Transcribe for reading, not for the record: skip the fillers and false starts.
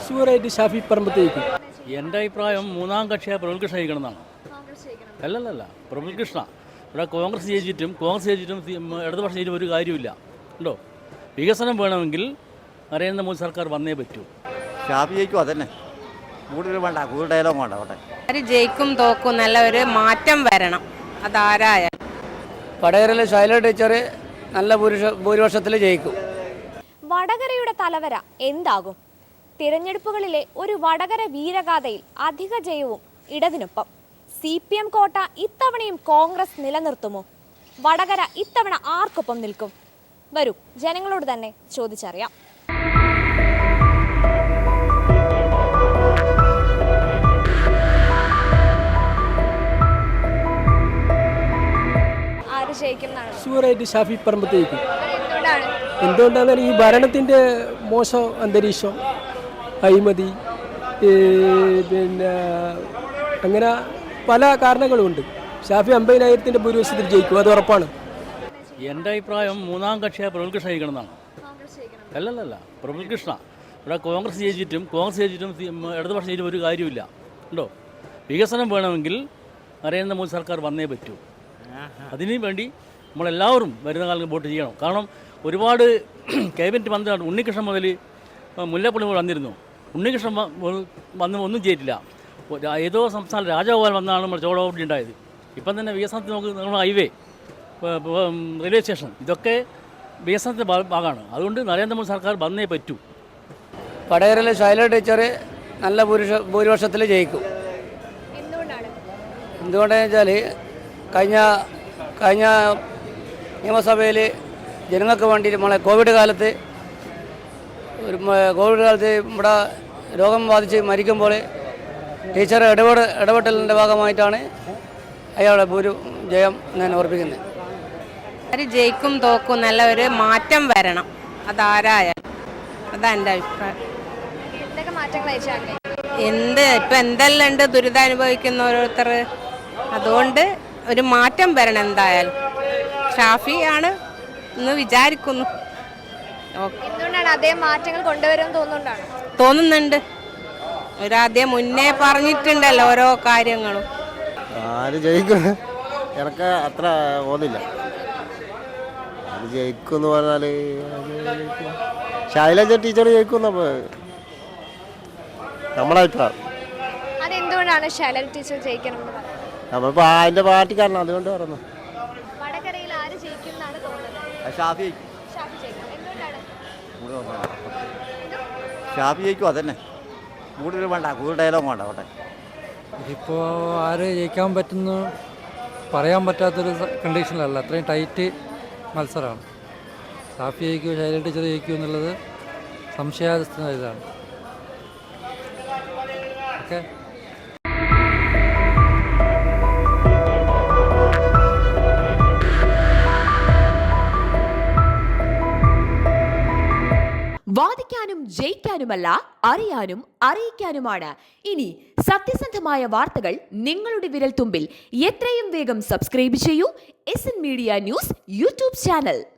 ഷുവറായിട്ട് ഷാഫി പറമ്പത്തേക്ക്. എൻ്റെ അഭിപ്രായം മൂന്നാം കക്ഷിയായ പ്രബൽകൃഷ്ണ ജയിക്കണമെന്നാണ്. അല്ലല്ല പ്രബൽകൃഷ്ണ ഇവിടെ കോൺഗ്രസ് ജയിച്ചിട്ടും ഇടതുപക്ഷം ജയിച്ചിട്ടും ഒരു കാര്യമില്ല ഉണ്ടോ. വികസനം വേണമെങ്കിൽ നരേന്ദ്രമോദി സർക്കാർ വന്നേ പറ്റൂ. ഷാഫി ജയിക്കും, അതന്നെ. കൂടുതൽ വേണ്ട, കൂടുതൽ ഡയലോഗ് വേണ്ട. അവിടെ ആര് ജയിക്കും തോക്കും നല്ല ഒരു മാറ്റം വരണം. അതാരായാലും വടകരയിലെ ശൈല ടീച്ചർ നല്ല ഭൂരിപക്ഷത്തിൽ ജയിക്കും. വടകരയുടെ തലവര എന്താകും? തിരഞ്ഞെടുപ്പുകളിലെ ഒരു വടകര വീരഗാഥയിൽ അധിക ജയവും ഇടതിനൊപ്പം. CPM കോട്ട ഇത്തവണയും കോൺഗ്രസ് നിലനിർത്തുമോ? വടകര ഇത്തവണ ആർക്കൊപ്പം നിൽക്കും? വരൂ, ജനങ്ങളോട് തന്നെ ചോദിച്ചറിയാം. ആര് ജയിക്കും? ഷുവറായിട്ട് ഷാഫി പറമ്പത്തേക്ക്. എന്തുകൊണ്ടാണ് ഈ ഭരണത്തിൻ്റെ മോശം അന്തരീക്ഷം, അഴിമതി, പിന്നെ അങ്ങനെ പല കാരണങ്ങളുമുണ്ട്. ഷാഫി 50,000 ഭൂരിപക്ഷത്തിൽ ജയിക്കും, അത് ഉറപ്പാണ്. എൻ്റെ അഭിപ്രായം മൂന്നാം കക്ഷിയായ പ്രബൽകൃഷ്ണ ജയിക്കണമെന്നാണ്. അല്ലല്ല പ്രബൽകൃഷ്ണ ഇവിടെ കോൺഗ്രസ് ജയിച്ചിട്ടും ഇടതുപക്ഷം ജയിച്ചിട്ടും ഒരു കാര്യമില്ല ഉണ്ടോ. വികസനം വേണമെങ്കിൽ നരേന്ദ്രമോദി സർക്കാർ വന്നേ പറ്റൂ. അതിനു വേണ്ടി നമ്മളെല്ലാവരും വരുന്ന കാലത്ത് വോട്ട് ചെയ്യണം. കാരണം ഒരുപാട് ക്യാബിനറ്റ് മന്ത്രിയാണ്. ഉണ്ണികൃഷ്ണൻ മുതൽ മുല്ലപ്പള്ളി വന്നിരുന്നു. ഉണ്ണികൃഷ്ണൻ വന്ന് ഒന്നും ചെയ്തിട്ടില്ല. ഏതോ സംസ്ഥാന രാജഗോപാൽ വന്നാണ് നമ്മൾ ചോളോടി ഉണ്ടായത്. ഇപ്പം തന്നെ വികസനത്തിൽ നമ്മൾ ഹൈവേ, റെയിൽവേ സ്റ്റേഷൻ, ഇതൊക്കെ വികസനത്തിൻ്റെ ഭാഗമാണ്. അതുകൊണ്ട് നരേന്ദ്രമോദി സർക്കാർ വന്നേ പറ്റൂ. വടകരയിലെ ശൈല ടീച്ചർ നല്ല ഭൂരിപക്ഷത്തിൽ ജയിക്കും. എന്തുകൊണ്ടാണെന്ന് വെച്ചാൽ കഴിഞ്ഞ നിയമസഭയിൽ ജനങ്ങൾക്ക് വേണ്ടി നമ്മളെ കോവിഡ് കാലത്ത് ഇവിടെ രോഗം ബാധിച്ച് മരിക്കുമ്പോൾ ടീച്ചർ ഇടപെടലിൻ്റെ ഭാഗമായിട്ടാണ് അയാളുടെ ജയം ഞാൻ ഓർപ്പിക്കുന്നത്. ആര് ജയിക്കും തോക്കും നല്ല ഒരു മാറ്റം വരണം. അതാരായാലും അതാ എൻ്റെ അഭിപ്രായം. ഇപ്പം എന്തെല്ലാം ഉണ്ട് ദുരിതം അനുഭവിക്കുന്ന ഓരോരുത്തർ. അതുകൊണ്ട് ഒരു മാറ്റം വരണം എന്തായാലും. ഷാഫി ആണ് എന്ന് വിചാരിക്കുന്നു. തോന്നുന്നുണ്ട്. ഒരാദ്യം മുന്നേ പറഞ്ഞിട്ടുണ്ടല്ലോ ഓരോ കാര്യങ്ങളും. ആര് ജയിക്കും എനിക്ക് അത്ര തോന്നില്ല. ആര് ജയിക്കും എന്ന് പറഞ്ഞാൽ ശൈലജ ടീച്ചർ ജയിക്കും നമ്മളെ അഭിപ്രായം. അതെന്തുകൊണ്ടാണ് ശൈലജ ടീച്ചർ ജയിക്കണം? നമ്മളിപ്പോൾ അതിൻ്റെ പാർട്ടിക്കാരനാണ്, അതുകൊണ്ട് പറഞ്ഞു. ഷാഫി ജയിക്കും, അതന്നെ. കൂടുതൽ വേണ്ട, കൂടുതൽ ഡയലോഗ് വേണ്ട. അവിടെ ഇതിപ്പോൾ ആര് ജയിക്കാൻ പറ്റുന്നു പറയാൻ പറ്റാത്തൊരു കണ്ടീഷനിലല്ല. അത്രയും ടൈറ്റ് മത്സരമാണ്. ഷാഫി ജയിക്കുമോ ശൈല ടീച്ചർ ജയിക്കുമോ എന്നുള്ളത് സംശയാസ്പദ ഇതാണ്. ഓക്കെ. വാദിക്കാനും ജയിക്കാനുമല്ല, അറിയാനും അറിയിക്കാനുമാണ്. ഇനി സത്യസന്ധമായ വാർത്തകൾ നിങ്ങളുടെ വിരൽത്തുമ്പിൽ. എത്രയും വേഗം സബ്സ്ക്രൈബ് ചെയ്യൂ SN media news YouTube channel.